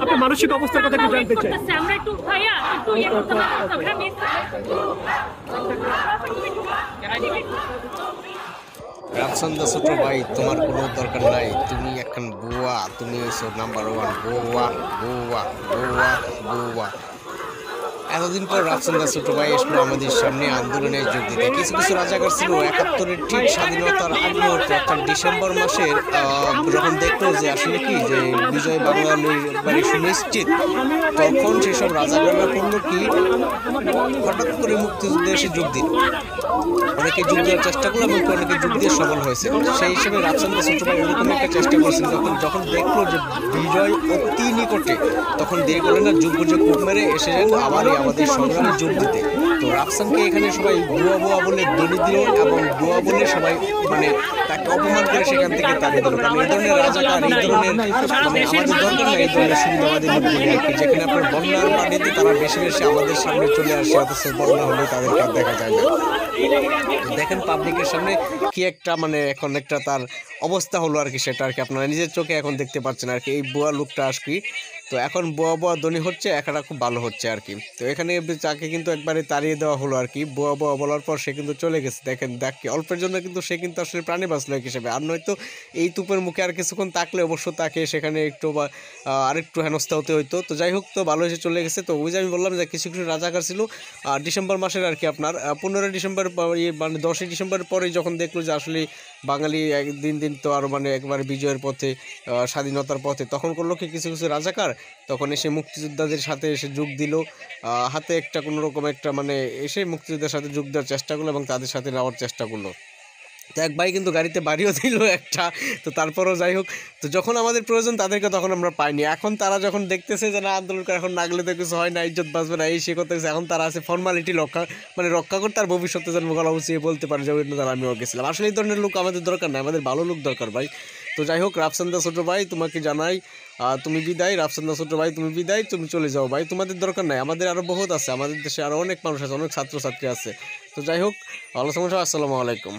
আপনার মানসিক অবস্থার কথা একটু জানতে চাই। আমরা একটু ভাইয়া একটু ইয়ে করতে পারবো। রাফসান্দা ছোট ভাই, তোমার কোনো দরকার নাই, তুমি এখন বুয়া, তুমি হইছো নাম্বার 1 বুয়া বুয়া বুয়া বুয়া। এতদিন পর রাফসান্দা ছোট ভাই আসলো আমাদের সামনে আন্দোলনে যোগ দিতে। কিছু কিছু রাজাকার ছিল ৭১-এর ঠিক স্বাধীনতার আগ মুহূর্তে অর্থাৎ ডিসেম্বর মাসের যখন দেখলো যে আসলে কি যে বিজয় বাংলার বাড়ি সুনিশ্চিত, তখন সেসব রাজাকাররা করলো কি হঠাৎ করে মুক্তিযুদ্ধে এসে যোগ দিল। অনেকে যোগ দেওয়ার চেষ্টা করলো এবং অনেকে যোগ দিয়ে সফল হয়েছে। সেই হিসেবে রাফসান্দা ছোট ভাই এরকম একটা চেষ্টা করেছেন, যখন দেখলো যে বিজয় অতি নিকটে, তখন দেরি করলেন না, যোগ বুঝে কোপ মেরে এসেছেন আবার আমাদের সংগ্রামে যোগ দিতে। তো রাফসানকে এখানে সবাই বুয়া বুয়া বলে দড়ি দিল এবং বুয়া বলে সবাই মানে তাকে অপমান করে সেখান থেকে তাড়িয়ে দিল। কারণ এই ধরনের রাজাকার, এই ধরনের আমাদের দরকার না, এই ধরনের সুবিধাবাদী লোকগুলি আর কি, যেখানে আপনার বন্যার পানিতে তারা বেশি বেশি আমাদের সামনে চলে আসে, অথচ বন্যা হলে তাদেরকে আর দেখা যায় না। দেখেন পাবলিকের সামনে কি একটা মানে এখন একটা তার অবস্থা হলো আর কি, সেটা আর কি আপনারা নিজের চোখে এখন দেখতে পাচ্ছেন আর কি। এই বুয়া লোকটা আর কি, তো এখন বুয়া বুয়া ধ্বনি হচ্ছে, একটা খুব ভালো হচ্ছে আর কি। তো এখানে তাকে কিন্তু একবারে তাড়িয়ে দেওয়া হলো আর কি। বুয়া বুয়া বলার পর সে কিন্তু চলে গেছে। দেখেন দেখ অল্পের জন্য কিন্তু সে কিন্তু আসলে প্রাণী বাঁচলো এক হিসেবে, আর নয়তো এই তুপের মুখে আর কিছুক্ষণ তাকলে অবশ্য তাকে সেখানে একটু বা আরেকটু হেনস্থা হতে হইতো। তো যাই হোক, তো ভালো এসে চলে গেছে। তো ওই যে আমি বললাম যে কিছু কিছু রাজাকার ছিল ডিসেম্বর মাসের আর কি আপনার 15 ডিসেম্বর মানে 10 ডিসেম্বরের পরে যখন দেখলো যে আসলে বাঙালি দিন দিন তো আরও মানে একবারে বিজয়ের পথে, স্বাধীনতার পথে, তখন করলো কি কিছু কিছু রাজাকার তখন এসে মুক্তিযোদ্ধাদের সাথে এসে যোগ দিল, হাতে একটা কোনো রকম একটা মানে এসে মুক্তিযোদ্ধার সাথে যোগ দেওয়ার চেষ্টা করলো এবং তাদের সাথে নেওয়ার চেষ্টা করলো। তো এক ভাই কিন্তু গাড়িতে বাড়িও দিল একটা। তো তারপরও যাই হোক, তো যখন আমাদের প্রয়োজন তাদেরকে তখন আমরা পাইনি। এখন তারা যখন দেখতেছে যে না আন্দোলন করে এখন নাগলে তো কিছু হয় না, ইজ্জত বাঁচবে না, এই সে করতেছে, এখন তারা আছে ফর্মালিটি রক্ষা করতে আর ভবিষ্যতে জন্ম গলা উচিয়ে বলতে পারে যে ওই দ্বারা আমিও গেছিলাম। আসলে এই ধরনের লোক আমাদের দরকার নাই, আমাদের ভালো লোক দরকার ভাই। তো যাই হোক, রাফসান্দা ছোট ভাই তোমাকে জানাই তুমি বিদায়। রাফসান্দা ছোট ভাই তুমি বিদায়, তুমি চলে যাও ভাই, তোমাদের দরকার নাই, আমাদের আরও বহুত আছে, আমাদের দেশে আরও অনেক মানুষ আছে, অনেক ছাত্রছাত্রী আছে। তো যাই হোক, ভালো সমস্যা, আসসালামু আলাইকুম।